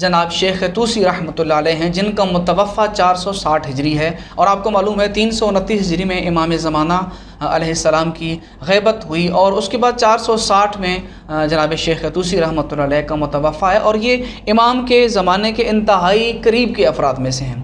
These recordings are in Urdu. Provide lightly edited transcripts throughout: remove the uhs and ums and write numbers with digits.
جناب شیخ طوسی رحمۃ اللہ علیہ ہیں، جن کا متوفہ 460 ہجری ہے، اور آپ کو معلوم ہے 329 ہجری میں امام زمانہ علیہ السلام کی غیبت ہوئی، اور اس کے بعد 460 میں جناب شیخ طوسی رحمۃ اللہ علیہ کا متوفہ ہے، اور یہ امام کے زمانے کے انتہائی قریب کے افراد میں سے ہیں،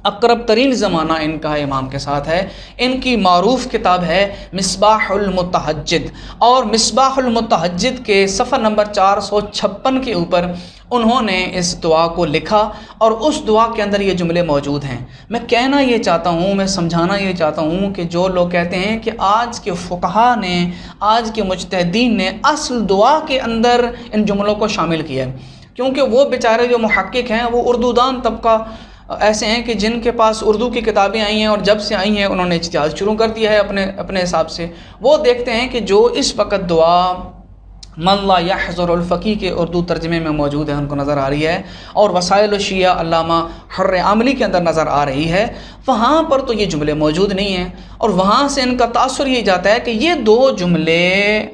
اقرب ترین زمانہ ان کا امام کے ساتھ ہے۔ ان کی معروف کتاب ہے مصباح المتہجد، اور مصباح المتہجد کے صفحہ نمبر 456 کے اوپر انہوں نے اس دعا کو لکھا، اور اس دعا کے اندر یہ جملے موجود ہیں۔ میں کہنا یہ چاہتا ہوں، میں سمجھانا یہ چاہتا ہوں کہ جو لوگ کہتے ہیں کہ آج کے فقہا نے، آج کے مجتہدین نے اصل دعا کے اندر ان جملوں کو شامل کیا ہے، کیونکہ وہ بیچارے جو محقق ہیں وہ اردو دان طبقہ ایسے ہیں کہ جن کے پاس اردو کی کتابیں آئی ہیں، اور جب سے آئی ہیں انہوں نے اجتہاد شروع کر دیا ہے اپنے حساب سے۔ وہ دیکھتے ہیں کہ جو اس وقت دعا من لا یحضر الفقی کے اردو ترجمے میں موجود ہے، ان کو نظر آ رہی ہے، اور وسائل الشیعہ علامہ حر عاملی کے اندر نظر آ رہی ہے، وہاں پر تو یہ جملے موجود نہیں ہیں، اور وہاں سے ان کا تاثر یہ جاتا ہے کہ یہ دو جملے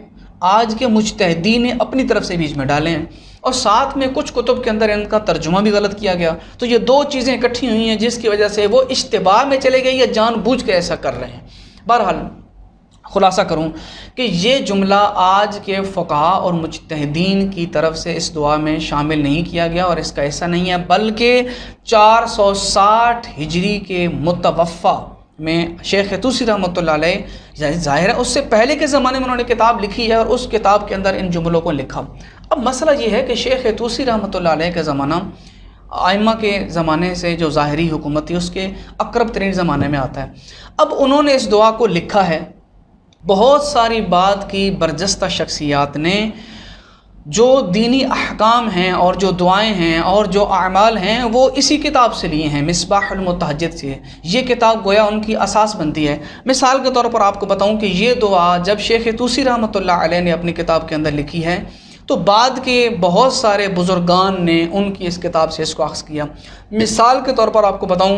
آج کے مجتہدین نے اپنی طرف سے بیچ میں ڈالے ہیں، اور ساتھ میں کچھ کتب کے اندر ان کا ترجمہ بھی غلط کیا گیا۔ تو یہ دو چیزیں اکٹھی ہوئی ہیں جس کی وجہ سے وہ اشتباہ میں چلے گئے یا جان بوجھ کے ایسا کر رہے ہیں۔ بہرحال خلاصہ کروں کہ یہ جملہ آج کے فقہا اور مجتہدین کی طرف سے اس دعا میں شامل نہیں کیا گیا، اور اس کا حصہ نہیں ہے، بلکہ 460 ہجری کے متوفہ میں شیخ طوسی رحمۃ اللہ علیہ، ظاہر ہے اس سے پہلے کے زمانے میں انہوں نے کتاب لکھی ہے، اور اس کتاب کے اندر ان جملوں کو لکھا۔ اب مسئلہ یہ ہے کہ شیخ طوسی رحمۃ اللہ علیہ کا زمانہ ائمہ کے زمانے سے جو ظاہری حکومت تھی اس کے اقرب ترین زمانے میں آتا ہے۔ اب انہوں نے اس دعا کو لکھا ہے، بہت ساری بات کی برجستہ شخصیات نے جو دینی احکام ہیں اور جو دعائیں ہیں اور جو اعمال ہیں وہ اسی کتاب سے لیے ہیں، مصباح المتہجد سے۔ یہ کتاب گویا ان کی اساس بنتی ہے۔ مثال کے طور پر آپ کو بتاؤں کہ یہ دعا جب شیخ طوسی رحمۃ اللہ علیہ نے اپنی کتاب کے اندر لکھی ہے تو بعد کے بہت سارے بزرگان نے ان کی اس کتاب سے اس کو اخذ کیا۔ مثال کے طور پر آپ کو بتاؤں،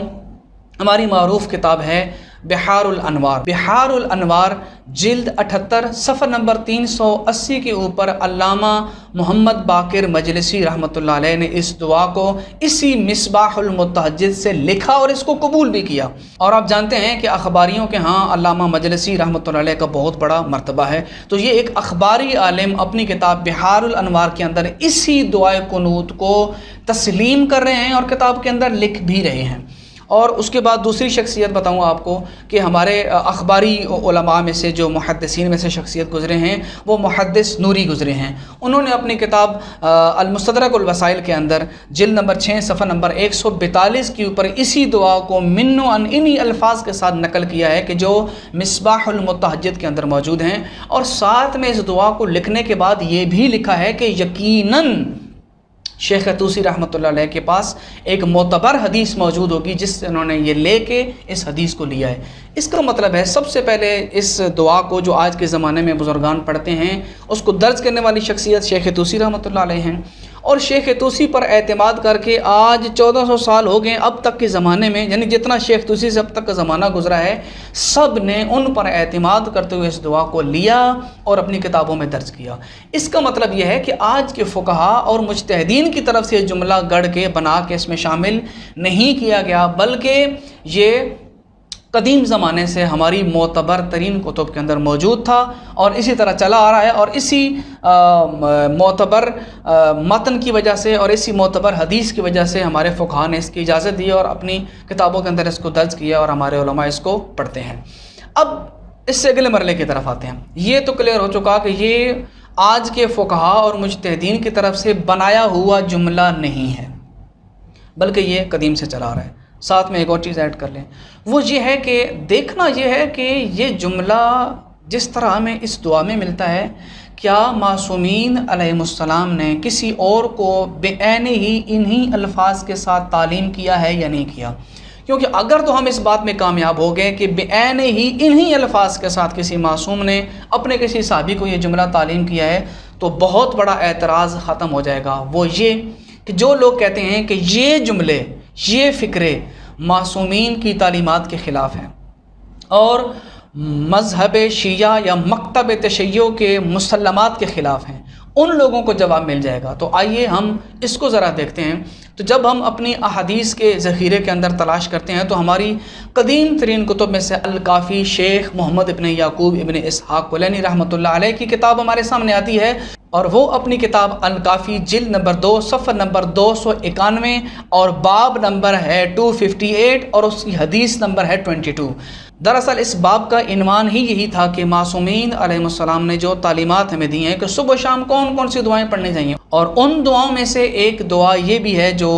ہماری معروف کتاب ہے بحار الانوار۔ بحار الانوار جلد 78 صفحہ نمبر 380 کے اوپر علامہ محمد باقر مجلسی رحمۃ اللہ علیہ نے اس دعا کو اسی مصباح المتہجد سے لکھا اور اس کو قبول بھی کیا۔ اور آپ جانتے ہیں کہ اخباریوں کے ہاں علامہ مجلسی رحمۃ اللہ علیہ کا بہت بڑا مرتبہ ہے، تو یہ ایک اخباری عالم اپنی کتاب بحار الانوار کے اندر اسی دعائے قنوت کو تسلیم کر رہے ہیں اور کتاب کے اندر لکھ بھی رہے ہیں۔ اور اس کے بعد دوسری شخصیت بتاؤں آپ کو کہ ہمارے اخباری علماء میں سے جو محدثین میں سے شخصیت گزرے ہیں وہ محدث نوری گزرے ہیں۔ انہوں نے اپنی کتاب المستدرک الوسائل کے اندر جلد نمبر 6 صفحہ نمبر 142 کے اوپر اسی دعا کو من و عن انہی الفاظ کے ساتھ نقل کیا ہے کہ جو مصباح المتہجد کے اندر موجود ہیں، اور ساتھ میں اس دعا کو لکھنے کے بعد یہ بھی لکھا ہے کہ یقیناً شیخ طوسی رحمۃ اللہ علیہ کے پاس ایک معتبر حدیث موجود ہوگی جس سے انہوں نے یہ لے کے اس حدیث کو لیا ہے۔ اس کا مطلب ہے سب سے پہلے اس دعا کو جو آج کے زمانے میں بزرگان پڑھتے ہیں اس کو درج کرنے والی شخصیت شیخ طوسی رحمۃ اللہ علیہ ہیں، اور شیخ طوسی پر اعتماد کر کے آج 1400 سال ہو گئے اب تک کے زمانے میں، یعنی جتنا شیخ طوسی سے اب تک کا زمانہ گزرا ہے سب نے ان پر اعتماد کرتے ہوئے اس دعا کو لیا اور اپنی کتابوں میں درج کیا۔ اس کا مطلب یہ ہے کہ آج کے فقہا اور مجتہدین کی طرف سے یہ جملہ گڑھ کے بنا کے اس میں شامل نہیں کیا گیا، بلکہ یہ قدیم زمانے سے ہماری معتبر ترین کتب کے اندر موجود تھا اور اسی طرح چلا آ رہا ہے، اور اسی معتبر متن کی وجہ سے اور اسی معتبر حدیث کی وجہ سے ہمارے فقہا نے اس کی اجازت دی اور اپنی کتابوں کے اندر اس کو درج کیا اور ہمارے علماء اس کو پڑھتے ہیں۔ اب اس سے اگلے مرحلے کی طرف آتے ہیں۔ یہ تو کلیئر ہو چکا کہ یہ آج کے فقہا اور مجتہدین کی طرف سے بنایا ہوا جملہ نہیں ہے، بلکہ یہ قدیم سے چلا آ رہا ہے۔ ساتھ میں ایک اور چیز ایڈ کر لیں، وہ یہ ہے کہ دیکھنا یہ ہے کہ یہ جملہ جس طرح ہمیں اس دعا میں ملتا ہے، کیا معصومین علیہ السلام نے کسی اور کو بعین ہی انہی الفاظ کے ساتھ تعلیم کیا ہے یا نہیں کیا؟ کیونکہ اگر تو ہم اس بات میں کامیاب ہو گئے کہ بعین ہی انہی الفاظ کے ساتھ کسی معصوم نے اپنے کسی صحابی کو یہ جملہ تعلیم کیا ہے تو بہت بڑا اعتراض ختم ہو جائے گا۔ وہ یہ کہ جو لوگ کہتے ہیں کہ یہ جملے، یہ فکرے معصومین کی تعلیمات کے خلاف ہیں اور مذہب شیعہ یا مکتب تشیع کے مسلمات کے خلاف ہیں، ان لوگوں کو جواب مل جائے گا۔ تو آئیے ہم اس کو ذرا دیکھتے ہیں۔ تو جب ہم اپنی احادیث کے ذخیرے کے اندر تلاش کرتے ہیں تو ہماری قدیم ترین کتب میں سے الکافی شیخ محمد ابن یعقوب ابن اسحاق کلینی رحمۃ اللہ علیہ کی کتاب ہمارے سامنے آتی ہے، اور وہ اپنی کتاب الکافی جلد نمبر 2 صفحہ نمبر 291 اور باب نمبر ہے 258 اور اس کی حدیث نمبر ہے 22۔ دراصل اس باب کا عنوان ہی یہی تھا کہ معصومین علیہ السلام نے جو تعلیمات ہمیں دی ہیں کہ صبح و شام کون کون سی دعائیں پڑھنی چاہیے، اور ان دعاؤں میں سے ایک دعا یہ بھی ہے جو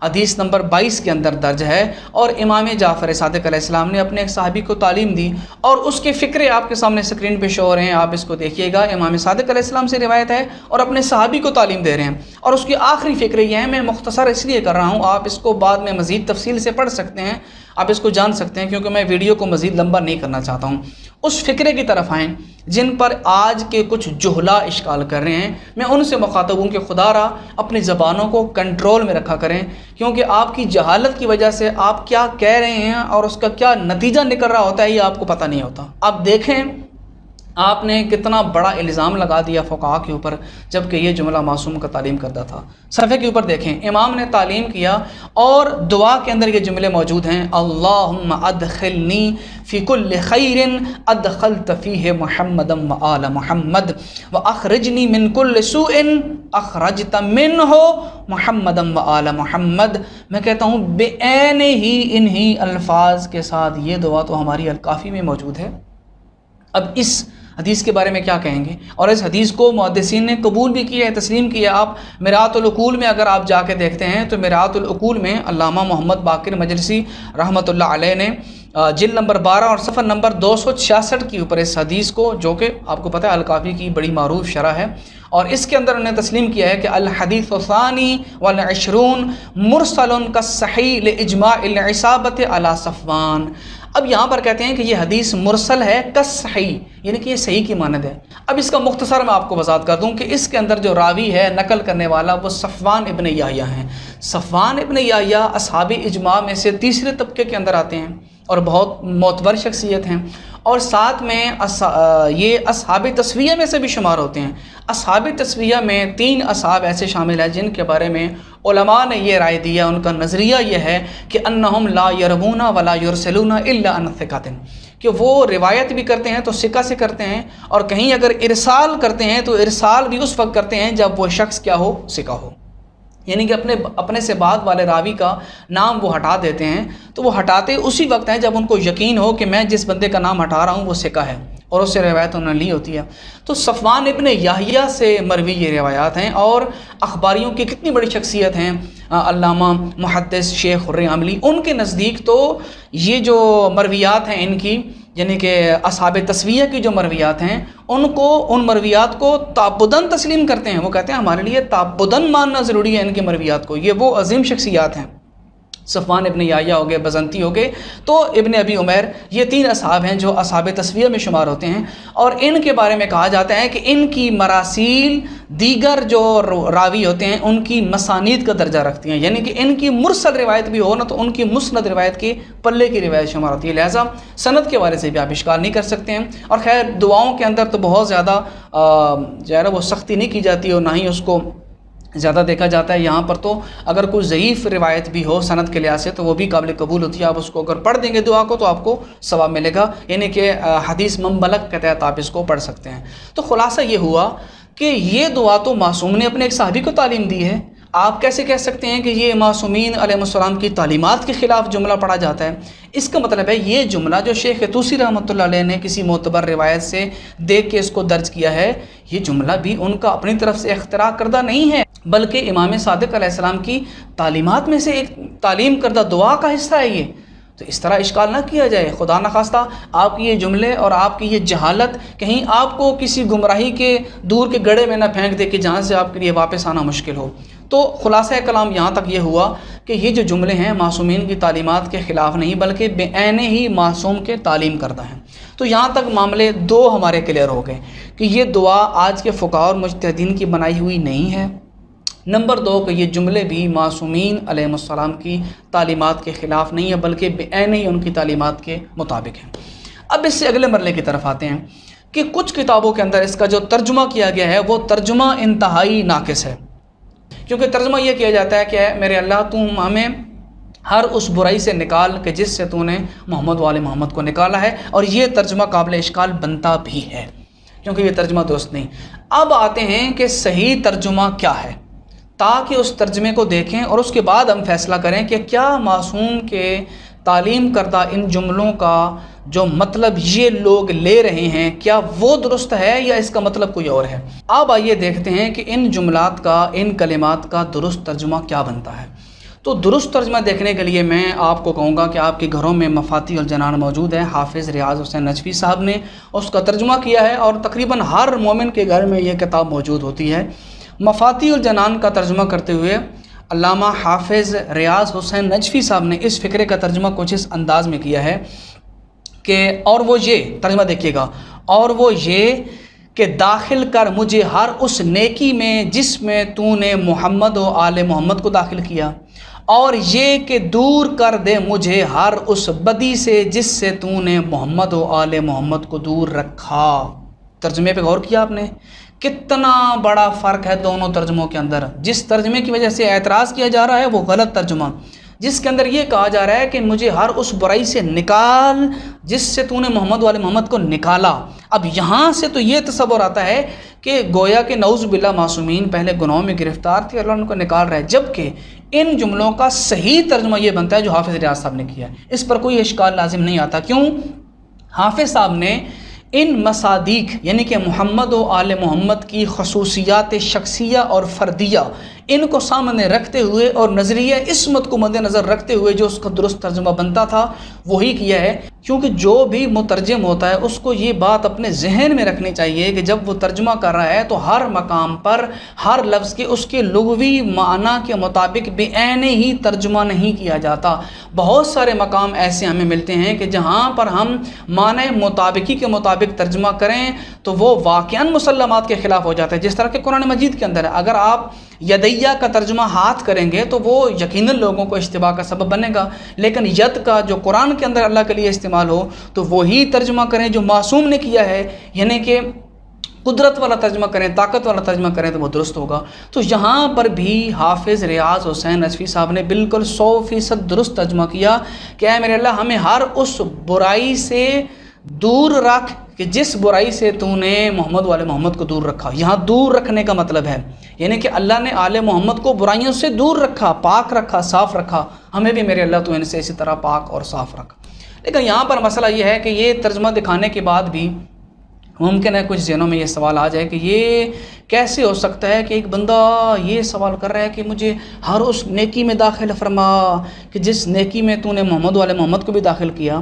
حدیث نمبر 22 کے اندر درج ہے، اور امام جعفر صادق علیہ السلام نے اپنے ایک صحابی کو تعلیم دی، اور اس کے فقرے آپ کے سامنے اسکرین پہ شو ہو رہے ہیں، آپ اس کو دیکھیے گا۔ امام صادق علیہ السلام سے روایت ہے اور اپنے صحابی کو تعلیم دے رہے ہیں، اور اس کی آخری فقرے یہ ہیں، میں مختصر اس لیے کر رہا ہوں، آپ اس کو بعد میں مزید تفصیل سے پڑھ سکتے ہیں، آپ اس کو جان سکتے ہیں، کیونکہ میں ویڈیو کو مزید لمبا نہیں کرنا چاہتا ہوں۔ اس فقرے کی طرف آئیں جن پر آج کے کچھ جہلا اشکال کر رہے ہیں، میں ان سے مخاطب ہوں کہ خدا را اپنی زبانوں کو کنٹرول میں رکھا کریں، کیونکہ آپ کی جہالت کی وجہ سے آپ کیا کہہ رہے ہیں اور اس کا کیا نتیجہ نکل رہا ہوتا ہے یہ آپ کو پتہ نہیں ہوتا۔ اب دیکھیں آپ نے کتنا بڑا الزام لگا دیا فقہا کے اوپر، جبکہ یہ جملہ معصوم کا تعلیم کرتا تھا۔ صفحے کے اوپر دیکھیں، امام نے تعلیم کیا اور دعا کے اندر یہ جملے موجود ہیں، اللہم ادخلنی فی کل خیر ادخلت فیہ محمد وآل محمد واخرجنی من کل سوء اخرجت منہ محمد وآل محمد۔ میں کہتا ہوں بعین ہی انہی الفاظ کے ساتھ یہ دعا تو ہماری الکافی میں موجود ہے۔ اب اس حدیث کے بارے میں کیا کہیں گے؟ اور اس حدیث کو محدثین نے قبول بھی کیا ہے، تسلیم کیا۔ آپ مرآت العقول میں اگر آپ جا کے دیکھتے ہیں تو مرآت العقول میں علامہ محمد باقر مجلسی رحمۃ اللہ علیہ نے جلد نمبر 12 اور صفحہ نمبر 266 کے اوپر اس حدیث کو، جو کہ آپ کو پتہ ہے الکافی کی بڑی معروف شرح ہے، اور اس کے اندر انہوں نے تسلیم کیا ہے کہ الحدیث الثانی والعشرون مرسل کالصحیح لاجماع العصابۃ علی صفوان۔ اب یہاں پر کہتے ہیں کہ یہ حدیث مرسل ہے کالصحیح، یعنی کہ یہ صحیح کی مانند ہے۔ اب اس کا مختصر میں آپ کو وضاحت کر دوں کہ اس کے اندر جو راوی ہے، نقل کرنے والا، وہ صفوان ابن یحییٰ ہیں۔ صفوان ابن یحییٰ اصحاب اجماع میں سے تیسرے طبقے کے اندر آتے ہیں اور بہت معتبر شخصیت ہیں، اور ساتھ میں یہ اصحاب تسویہ میں سے بھی شمار ہوتے ہیں۔ اصحاب تسویہ میں 3 اصحاب ایسے شامل ہیں جن کے بارے میں علماء نے یہ رائے دیا، ان کا نظریہ یہ ہے کہ انہم لا یروون ولا یرسلون الا عن ثقۃ، کہ وہ روایت بھی کرتے ہیں تو ثقہ سے کرتے ہیں، اور کہیں اگر ارسال کرتے ہیں تو ارسال بھی اس وقت کرتے ہیں جب وہ شخص کیا ہو، ثقہ ہو، یعنی کہ اپنے سے بعد والے راوی کا نام وہ ہٹا دیتے ہیں، تو وہ ہٹاتے اسی وقت ہیں جب ان کو یقین ہو کہ میں جس بندے کا نام ہٹا رہا ہوں وہ ثقہ ہے، اور اس سے روایت انہوں نے لی ہوتی ہے۔ تو صفوان ابن یحییٰ سے مروی یہ روایات ہیں، اور اخباریوں کی کتنی بڑی شخصیت ہیں، علامہ محدث شیخ حر عملی، ان کے نزدیک تو یہ جو مرویات ہیں ان کی، یعنی کہ اصحاب تسویہ کی جو مرویات ہیں، ان مرویات کو تعبداً تسلیم کرتے ہیں۔ وہ کہتے ہیں ہمارے لیے تعبداً ماننا ضروری ہے ان کی مرویات کو۔ یہ وہ عظیم شخصیات ہیں، صفوان ابن یحییٰ ہو گئے، بزنتی ہو گئے، تو ابن ابی عمیر، یہ 3 اصحاب ہیں جو اصحاب تسویہ میں شمار ہوتے ہیں، اور ان کے بارے میں کہا جاتا ہے کہ ان کی مراسیل دیگر جو راوی ہوتے ہیں ان کی مسانید کا درجہ رکھتی ہیں، یعنی کہ ان کی مرسل روایت بھی ہو نا تو ان کی مسند روایت کے پلے کی روایت شمار ہوتی ہے، لہٰذا سند کے حوالے سے بھی آپ اشکال نہیں کر سکتے ہیں۔ اور خیر دعاؤں کے اندر تو بہت زیادہ جو ہے نا وہ سختی نہیں کی جاتی اور نہ ہی اس کو زیادہ دیکھا جاتا ہے۔ یہاں پر تو اگر کوئی ضعیف روایت بھی ہو سند کے لحاظ سے تو وہ بھی قابل قبول ہوتی ہے، آپ اس کو اگر پڑھ دیں گے دعا کو تو آپ کو ثواب ملے گا، یعنی کہ حدیث منبلغ کے تحت آپ اس کو پڑھ سکتے ہیں۔ تو خلاصہ یہ ہوا کہ یہ دعا تو معصوم نے اپنے ایک صحابی کو تعلیم دی ہے، آپ کیسے کہہ سکتے ہیں کہ یہ معصومین علیہ السلام کی تعلیمات کے خلاف جملہ پڑھا جاتا ہے؟ اس کا مطلب ہے یہ جملہ جو شیخ طوسی رحمۃ اللہ علیہ نے کسی معتبر روایت سے دیکھ کے اس کو درج کیا ہے، یہ جملہ بھی ان کا اپنی طرف سے اختراع کردہ نہیں ہے، بلکہ امام صادق علیہ السلام کی تعلیمات میں سے ایک تعلیم کردہ دعا کا حصہ ہے یہ۔ تو اس طرح اشکال نہ کیا جائے، خدا نخواستہ آپ کی یہ جملے اور آپ کی یہ جہالت کہیں آپ کو کسی گمراہی کے دور کے گڑھے میں نہ پھینک دے کہ جہاں سے آپ کے لیے واپس آنا مشکل ہو۔ تو خلاصہ کلام یہاں تک یہ ہوا کہ یہ جو جملے ہیں معصومین کی تعلیمات کے خلاف نہیں بلکہ بعین ہی معصوم کے تعلیم کردہ ہیں۔ تو یہاں تک معاملے 2 ہمارے کلیئر ہو گئے کہ یہ دعا آج کے فقہاء اور مجتہدین کی بنائی ہوئی نہیں ہے۔ نمبر 2 کہ یہ جملے بھی معصومین علیہ السلام کی تعلیمات کے خلاف نہیں ہے بلکہ بعین ہی ان کی تعلیمات کے مطابق ہیں۔ اب اس سے اگلے مرحلے کی طرف آتے ہیں کہ کچھ کتابوں کے اندر اس کا جو ترجمہ کیا گیا ہے وہ ترجمہ انتہائی ناقص ہے، کیونکہ ترجمہ یہ کیا جاتا ہے کہ اے میرے اللہ تم ہمیں ہر اس برائی سے نکال کہ جس سے تو نے محمد والے محمد کو نکالا ہے، اور یہ ترجمہ قابل اشکال بنتا بھی ہے کیونکہ یہ ترجمہ درست نہیں۔ اب آتے ہیں کہ صحیح ترجمہ کیا ہے، تاکہ اس ترجمے کو دیکھیں اور اس کے بعد ہم فیصلہ کریں کہ کیا معصوم کے تعلیم کردہ ان جملوں کا جو مطلب یہ لوگ لے رہے ہیں کیا وہ درست ہے یا اس کا مطلب کوئی اور ہے۔ اب آئیے دیکھتے ہیں کہ ان جملات کا، ان کلمات کا درست ترجمہ کیا بنتا ہے۔ تو درست ترجمہ دیکھنے کے لیے میں آپ کو کہوں گا کہ آپ کے گھروں میں مفاتیح الجنان موجود ہے، حافظ ریاض حسین نجفی صاحب نے اس کا ترجمہ کیا ہے، اور تقریباً ہر مومن کے گھر میں یہ کتاب موجود ہوتی ہے۔ مفاتیح الجنان کا ترجمہ کرتے ہوئے علامہ حافظ ریاض حسین نجفی صاحب نے اس فقرے کا ترجمہ کچھ اس انداز میں کیا ہے کہ اور وہ یہ ترجمہ دیکھیے گا، اور وہ یہ کہ داخل کر مجھے ہر اس نیکی میں جس میں تو نے محمد و آل محمد کو داخل کیا، اور یہ کہ دور کر دے مجھے ہر اس بدی سے جس سے تو نے محمد و آل محمد کو دور رکھا۔ ترجمے پہ غور کیا آپ نے؟ کتنا بڑا فرق ہے دونوں ترجموں کے اندر۔ جس ترجمے کی وجہ سے اعتراض کیا جا رہا ہے وہ غلط ترجمہ، جس کے اندر یہ کہا جا رہا ہے کہ مجھے ہر اس برائی سے نکال جس سے تو نے محمد والے محمد کو نکالا۔ اب یہاں سے تو یہ تصور آتا ہے کہ گویا کہ نعوذ باللہ معصومین پہلے گناہوں میں گرفتار تھے، اللہ ان کو نکال رہا ہے، جبکہ ان جملوں کا صحیح ترجمہ یہ بنتا ہے جو حافظ ریاض صاحب نے کیا ہے۔ اس پر کوئی اشکال لازم نہیں آتا۔ کیوں؟ حافظ صاحب نے ان مصادیق یعنی کہ محمد و آل محمد کی خصوصیات شخصیہ اور فردیہ ان کو سامنے رکھتے ہوئے اور نظریہ عصمت کو مد نظر رکھتے ہوئے جو اس کا درست ترجمہ بنتا تھا وہی کیا ہے، کیونکہ جو بھی مترجم ہوتا ہے اس کو یہ بات اپنے ذہن میں رکھنی چاہیے کہ جب وہ ترجمہ کر رہا ہے تو ہر مقام پر ہر لفظ کے اس کے لغوی معنی کے مطابق بعین ہی ترجمہ نہیں کیا جاتا۔ بہت سارے مقام ایسے ہمیں ملتے ہیں کہ جہاں پر ہم معنی مطابقی کے مطابق ترجمہ کریں تو وہ واقعاً مسلمات کے خلاف ہو جاتا ہے، جس طرح کہ قرآن مجید کے اندر ہے۔ اگر آپ یدیہ کا ترجمہ ہاتھ کریں گے تو وہ یقیناً لوگوں کو اشتباہ کا سبب بنے گا، لیکن ید کا جو قرآن کے اندر اللہ کے لیے استعمال ہو تو وہی ترجمہ کریں جو معصوم نے کیا ہے، یعنی کہ قدرت والا ترجمہ کریں، طاقت والا ترجمہ کریں تو وہ درست ہوگا۔ تو یہاں پر بھی حافظ ریاض حسین نجفی صاحب نے بالکل 100% درست ترجمہ کیا کہ اے میرے اللہ ہمیں ہر اس برائی سے دور رکھ کہ جس برائی سے تو نے محمد والے محمد کو دور رکھا۔ یہاں دور رکھنے کا مطلب ہے یعنی کہ اللہ نے آل محمد کو برائیوں سے دور رکھا، پاک رکھا، صاف رکھا، ہمیں بھی میرے اللہ تو ان سے اسی طرح پاک اور صاف رکھا۔ لیکن یہاں پر مسئلہ یہ ہے کہ یہ ترجمہ دکھانے کے بعد بھی ممکن ہے کچھ ذہنوں میں یہ سوال آ جائے کہ یہ کیسے ہو سکتا ہے کہ ایک بندہ یہ سوال کر رہا ہے کہ مجھے ہر اس نیکی میں داخل فرما کہ جس نیکی میں تو نے محمد والے محمد کو بھی داخل کیا۔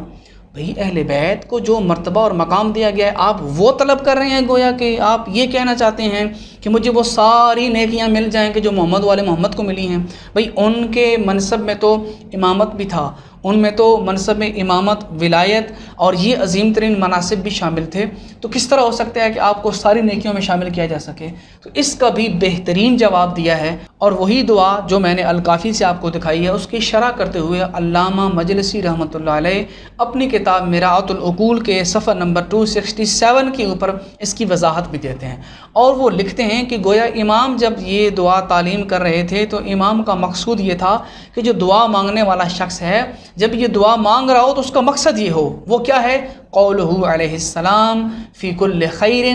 بھئی اہل بیت کو جو مرتبہ اور مقام دیا گیا ہے آپ وہ طلب کر رہے ہیں، گویا کہ آپ یہ کہنا چاہتے ہیں کہ مجھے وہ ساری نیکیاں مل جائیں کہ جو محمد والے محمد کو ملی ہیں۔ بھئی ان کے منصب میں تو امامت بھی تھا، ان میں تو منصب میں امامت، ولایت اور یہ عظیم ترین مناصب بھی شامل تھے، تو کس طرح ہو سکتا ہے کہ آپ کو ساری نیکیوں میں شامل کیا جا سکے؟ تو اس کا بھی بہترین جواب دیا ہے، اور وہی دعا جو میں نے الکافی سے آپ کو دکھائی ہے اس کی شرح کرتے ہوئے علامہ مجلسی رحمۃ اللہ علیہ اپنی کتاب میراۃ العقول کے صفحہ نمبر 267 کے اوپر اس کی وضاحت بھی دیتے ہیں، اور وہ لکھتے ہیں کہ گویا امام جب یہ دعا تعلیم کر رہے تھے تو امام کا مقصود یہ تھا کہ جو دعا مانگنے والا شخص ہے جب یہ دعا مانگ رہا ہو تو اس کا مقصد یہ ہو، وہ کیا ہے؟ قولہ علیہ السلام فی کل خیر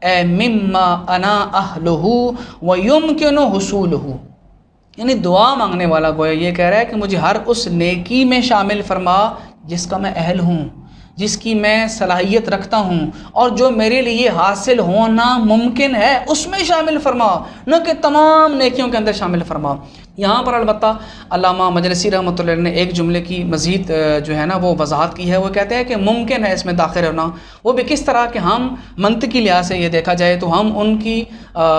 اے مما انا اہلہ ویمکن حصولہ، یعنی دعا مانگنے والا گویا یہ کہہ رہا ہے کہ مجھے ہر اس نیکی میں شامل فرما جس کا میں اہل ہوں، جس کی میں صلاحیت رکھتا ہوں اور جو میرے لیے حاصل ہونا ممکن ہے اس میں شامل فرما، نہ کہ تمام نیکیوں کے اندر شامل فرما۔ یہاں پر البتہ علامہ مجلسی رحمۃ اللہ نے ایک جملے کی مزید جو ہے نا وہ وضاحت کی ہے، وہ کہتے ہیں کہ ممکن ہے اس میں داخل ہونا، وہ بھی کس طرح کہ ہم منطقی لحاظ سے یہ دیکھا جائے تو ہم ان کی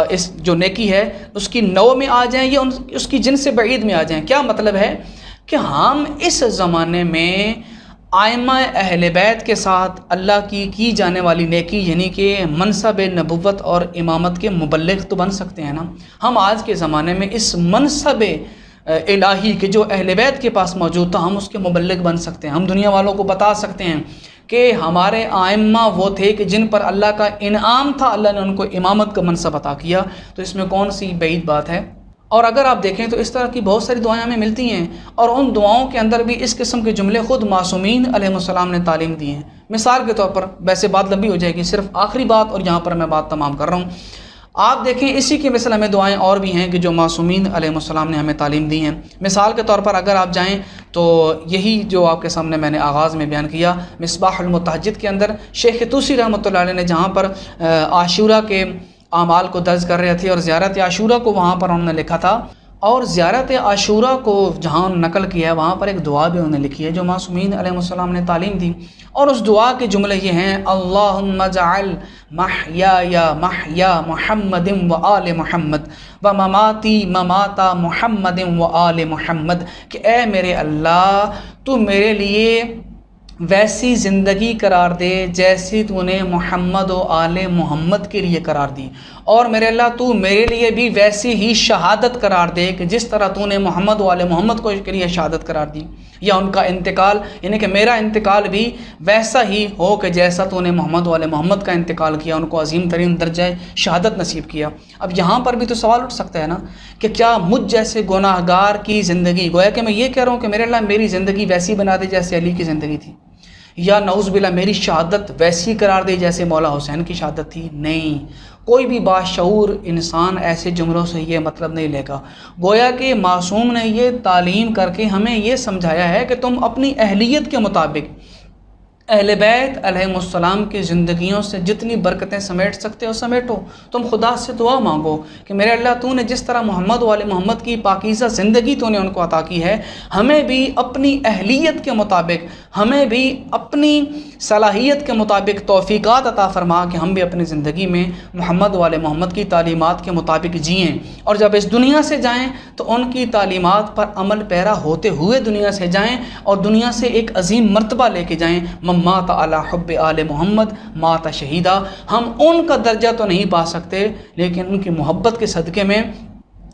اس جو نیکی ہے اس کی نوع میں آ جائیں یا اس کی جنس بعید میں آ جائیں۔ کیا مطلب ہے کہ ہم اس زمانے میں ائمہ اہل بیت کے ساتھ اللہ کی جانے والی نیکی یعنی کہ منصب نبوت اور امامت کے مبلغ تو بن سکتے ہیں نا۔ ہم آج کے زمانے میں اس منصب الہی کے جو اہل بیت کے پاس موجود تھا ہم اس کے مبلغ بن سکتے ہیں، ہم دنیا والوں کو بتا سکتے ہیں کہ ہمارے آئمہ وہ تھے کہ جن پر اللہ کا انعام تھا، اللہ نے ان کو امامت کا منصب عطا کیا، تو اس میں کون سی بعید بات ہے؟ اور اگر آپ دیکھیں تو اس طرح کی بہت ساری دعائیں ہمیں ملتی ہیں، اور ان دعاؤں کے اندر بھی اس قسم کے جملے خود معصومین علیہ السلام نے تعلیم دی ہیں۔ مثال کے طور پر، ویسے بات لمبی ہو جائے گی، صرف آخری بات اور یہاں پر میں بات تمام کر رہا ہوں۔ آپ دیکھیں اسی کی مثل ہمیں دعائیں اور بھی ہیں کہ جو معصومین علیہ السلام نے ہمیں تعلیم دی ہیں۔ مثال کے طور پر اگر آپ جائیں تو یہی جو آپ کے سامنے میں نے آغاز میں بیان کیا، مصباح المتہجد کے اندر شیخ طوسی رحمۃ اللہ علیہ نے جہاں پر عاشورہ کے اعمال کو درج کر رہے تھے اور زیارت عاشورہ کو وہاں پر انہوں نے لکھا تھا، اور زیارت عاشورہ کو جہاں نقل کیا ہے وہاں پر ایک دعا بھی انہوں نے لکھی ہے جو معصومین علیہ السلام نے تعلیم دی، اور اس دعا کے جملے یہ ہیں: اللہم اجعل محیایا محیا محمد و آل محمد و مماتی مماتا محمد و آل محمد، کہ اے میرے اللہ تو میرے لیے ویسی زندگی قرار دے جیسی تو نے محمد و آل محمد کے لیے قرار دی، اور میرے اللہ تو میرے لیے بھی ویسی ہی شہادت قرار دے کہ جس طرح تو نے محمد و آل محمد کو کے لیے شہادت قرار دی، یا ان کا انتقال، یعنی کہ میرا انتقال بھی ویسا ہی ہو کہ جیسا تو نے محمد و آل محمد کا انتقال کیا، ان کو عظیم ترین درجہ شہادت نصیب کیا۔ اب یہاں پر بھی تو سوال اٹھ سکتا ہے نا کہ کیا مجھ جیسے گناہ گار کی زندگی، گویا کہ میں یہ کہہ رہا ہوں کہ میرے اللہ میری زندگی ویسی بنا دے جیسے علی کی زندگی تھی، یا نعوذ باللہ میری شہادت ویسی قرار دے جیسے مولا حسین کی شہادت تھی؟ نہیں، کوئی بھی باشعور انسان ایسے جملوں سے یہ مطلب نہیں لے گا۔ گویا کہ معصوم نے یہ تعلیم کر کے ہمیں یہ سمجھایا ہے کہ تم اپنی اہلیت کے مطابق اہل بیت علیہ السلام کی زندگیوں سے جتنی برکتیں سمیٹ سکتے ہو سمیٹو، تم خدا سے دعا مانگو کہ میرے اللہ تو نے جس طرح محمد و آل محمد کی پاکیزہ زندگی تو نے ان کو عطا کی ہے، ہمیں بھی اپنی اہلیت کے مطابق، ہمیں بھی اپنی صلاحیت کے مطابق توفیقات عطا فرما کہ ہم بھی اپنی زندگی میں محمد و آل محمد کی تعلیمات کے مطابق جئیں، اور جب اس دنیا سے جائیں تو ان کی تعلیمات پر عمل پیرا ہوتے ہوئے دنیا سے جائیں، اور دنیا سے ایک عظیم مرتبہ لے کے جائیں۔ مات علی حب آل محمد مات شہیدہ، ہم ان کا درجہ تو نہیں پا سکتے لیکن ان کی محبت کے صدقے میں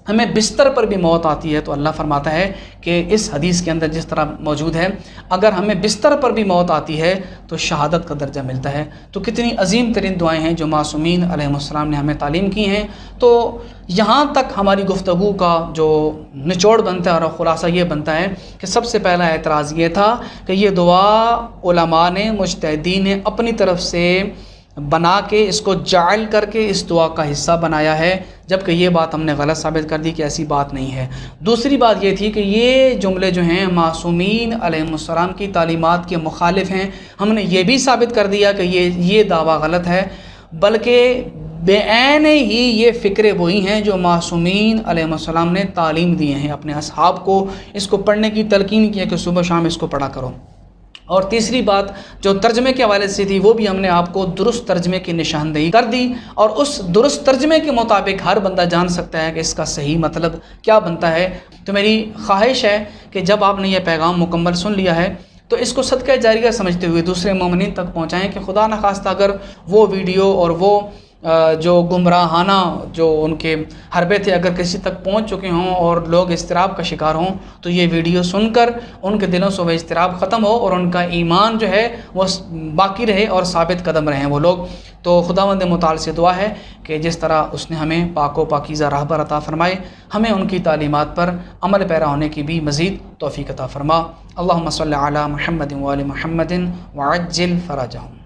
ہمیں بستر پر بھی موت آتی ہے تو اللہ فرماتا ہے کہ اس حدیث کے اندر جس طرح موجود ہے، اگر ہمیں بستر پر بھی موت آتی ہے تو شہادت کا درجہ ملتا ہے۔ تو کتنی عظیم ترین دعائیں ہیں جو معصومین علیہ السلام نے ہمیں تعلیم کی ہیں۔ تو یہاں تک ہماری گفتگو کا جو نچوڑ بنتا ہے اور خلاصہ یہ بنتا ہے کہ سب سے پہلا اعتراض یہ تھا کہ یہ دعا علماء نے، مجتہدین نے اپنی طرف سے بنا کے اس کو جعل کر کے اس دعا کا حصہ بنایا ہے، جبکہ یہ بات ہم نے غلط ثابت کر دی کہ ایسی بات نہیں ہے۔ دوسری بات یہ تھی کہ یہ جملے جو ہیں معصومین علیہ السلام کی تعلیمات کے مخالف ہیں، ہم نے یہ بھی ثابت کر دیا کہ یہ دعویٰ غلط ہے، بلکہ بے عین ہی یہ فکرے وہی ہیں جو معصومین علیہ السلام نے تعلیم دیے ہیں اپنے اصحاب کو، اس کو پڑھنے کی تلقین کی ہے کہ صبح شام اس کو پڑھا کرو۔ اور تیسری بات جو ترجمے کے حوالے سے تھی وہ بھی ہم نے آپ کو درست ترجمے کی نشاندہی کر دی، اور اس درست ترجمے کے مطابق ہر بندہ جان سکتا ہے کہ اس کا صحیح مطلب کیا بنتا ہے۔ تو میری خواہش ہے کہ جب آپ نے یہ پیغام مکمل سن لیا ہے تو اس کو صدقہ جاریہ سمجھتے ہوئے دوسرے مومنین تک پہنچائیں کہ خدا نخواستہ اگر وہ ویڈیو اور وہ جو گمراہانہ جو ان کے حربے تھے اگر کسی تک پہنچ چکے ہوں اور لوگ اضطراب کا شکار ہوں تو یہ ویڈیو سن کر ان کے دلوں سے وہ اضطراب ختم ہو اور ان کا ایمان جو ہے وہ باقی رہے اور ثابت قدم رہیں وہ لوگ۔ تو خداوند متعال سے دعا ہے کہ جس طرح اس نے ہمیں پاک و پاکیزہ راہبر عطا فرمائے، ہمیں ان کی تعلیمات پر عمل پیرا ہونے کی بھی مزید توفیق عطا فرما۔ اللہم صلی علی محمد و آل محمد وعجل فرجہم۔